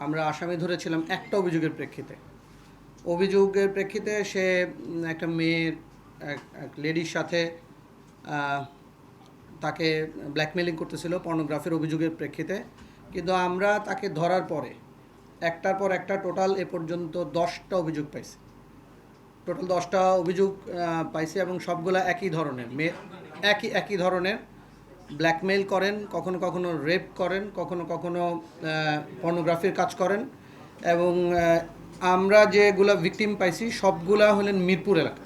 আমরা আসামি ধরেছিলাম একটা অভিযোগের প্রেক্ষিতে সে একটা মেয়ের এক লেডির সাথে তাকে ব্ল্যাকমেলিং করতেছিল পর্নোগ্রাফির অভিযোগের প্রেক্ষিতে। কিন্তু আমরা তাকে ধরার পরে একটার পর একটা টোটাল এ পর্যন্ত 10টা অভিযোগ পাইছি। টোটাল 10টা অভিযোগ পাইছি এবং সবগুলা একই ধরনের, একই ধরনের ব্ল্যাকমেইল করেন, কখনো কখনো রেপ করেন, কখনো কখনো পর্নোগ্রাফির কাজ করেন। এবং আমরা যেগুলো ভিকটিম পাইছি সবগুলা হলেন মিরপুর এলাকা।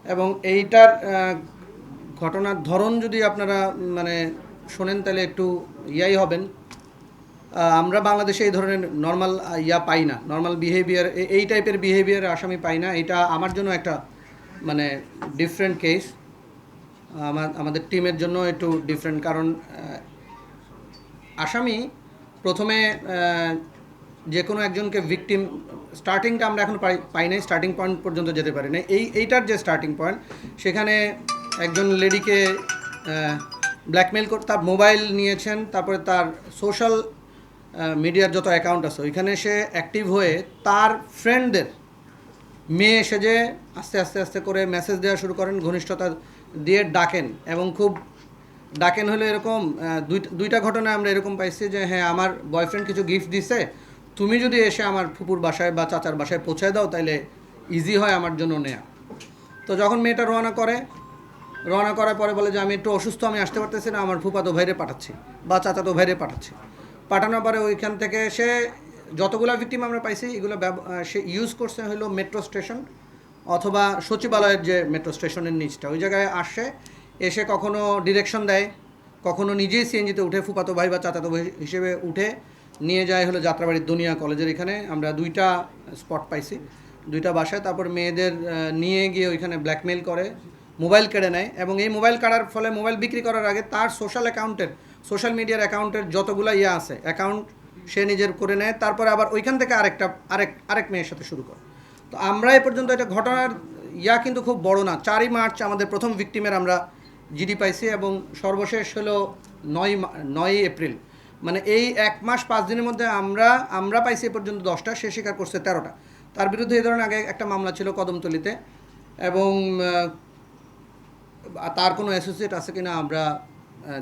এবং এইটার ঘটনার ধরন যদি আপনারা মানে শোনেন তাহলে একটু ইয়াই হবেন। আমরা বাংলাদেশে এই ধরনের নর্মাল পাই না, নর্মাল বিহেভিয়ার, এই টাইপের বিহেভিয়ার আসামি পাই না। এটা আমার জন্য একটা মানে ডিফারেন্ট কেস, আমাদের টিমের জন্য একটু ডিফারেন্ট। কারণ আসামি প্রথমে যে কোনো একজনকে ভিকটিম, স্টার্টিংটা আমরা এখন পাই নাই, স্টার্টিং পয়েন্ট পর্যন্ত যেতে পারি না। এইটার যে স্টার্টিং পয়েন্ট, সেখানে একজন লেডিকে ব্ল্যাকমেল করে তার মোবাইল নিয়েছেন, তারপরে তার সোশ্যাল মিডিয়ার যত অ্যাকাউন্ট আছে ওইখানে সে অ্যাক্টিভ হয়ে তার ফ্রেন্ডদের মেয়ে সেজে আস্তে আস্তে আস্তে করে মেসেজ দেওয়া শুরু করেন, ঘনিষ্ঠতা দিয়ে ডাকেন। এবং খুব ডাকেন হলো এরকম দুইটা ঘটনা আমরা এরকম পাইছি যে হ্যাঁ, আমার বয়ফ্রেন্ড কিছু গিফট দিছে, তুমি যদি এসে আমার ফুপুর বাসায় বা চাচার বাসায় পৌঁছায় দাও তাহলে ইজি হয় আমার জন্য নেয়া। তো যখন মেয়েটা রওনা করার পরে বলে যে আমি একটু অসুস্থ, আমি আসতে পারতেছি না, আমার ফুপাতো ভাইরে পাঠাচ্ছি বা চাচাতো ভাইরে পাঠাচ্ছি। পাঠানোর পরে ওইখান থেকে সে যতগুলো ভিকটিম আমরা পাইছি এগুলো সে ইউজ করছে হলো মেট্রো স্টেশন অথবা সচিবালয়ের যে মেট্রো স্টেশনের নিচটা, ওই জায়গায় এসে কখনো ডিরেকশন দেয়, কখনো নিজেই সিএনজিতে উঠে ফুপাতো ভাই বা চাচাতো ভাই হিসেবে উঠে নিয়ে যায় হলো যাত্রাবাড়ির দুনিয়া কলেজের এখানে। আমরা 2টা স্পট পাইছি, 2টা বাসায়। তারপর মেয়েদের নিয়ে গিয়ে ওইখানে ব্ল্যাকমেল করে, মোবাইল কেড়ে নেয়। এবং এই মোবাইল কাড়ার ফলে মোবাইল বিক্রি করার আগে তার সোশ্যাল মিডিয়ার অ্যাকাউন্টের যতগুলো আছে অ্যাকাউন্ট সে নিজের করে নেয়। তারপরে আবার ওইখান থেকে আরেক মেয়ের সাথে শুরু করে। তো আমরা এ পর্যন্ত এটা ঘটনার কিন্তু খুব বড় না। 4ই মার্চ আমাদের প্রথম ভিকটিমের আমরা জিডি পাইছি এবং সর্বশেষ হলো 9ই এপ্রিল। মানে এই 1 মাস 5 দিনের মধ্যে আমরা পাইছি এ পর্যন্ত 10টা, সে স্বীকার করছে 13টা। তার বিরুদ্ধে এই ধরনের আগে একটা মামলা ছিল কদমতলীতে। এবং তার কোনো অ্যাসোসিয়েট আছে কিনা আমরা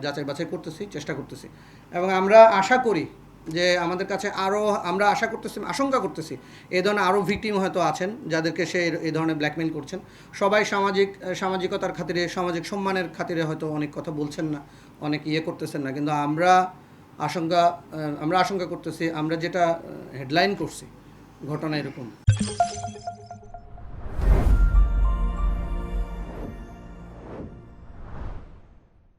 যাচাই বাছাই করতেছি, চেষ্টা করতেছি। এবং আমরা আশা করি যে আমাদের কাছে আমরা আশঙ্কা করতেছি এই ধরনের আরও ভিকটিম হয়তো আছেন যাদেরকে সে এই ধরনের ব্ল্যাকমেল করছেন। সবাই সামাজিকতার খাতিরে, সামাজিক সম্মানের খাতিরে হয়তো অনেক কথা বলছেন না, অনেক করতেছেন না। কিন্তু আমরা আশঙ্কা করতেছি, আমরা যেটা হেডলাইন করছি ঘটনা এরকম।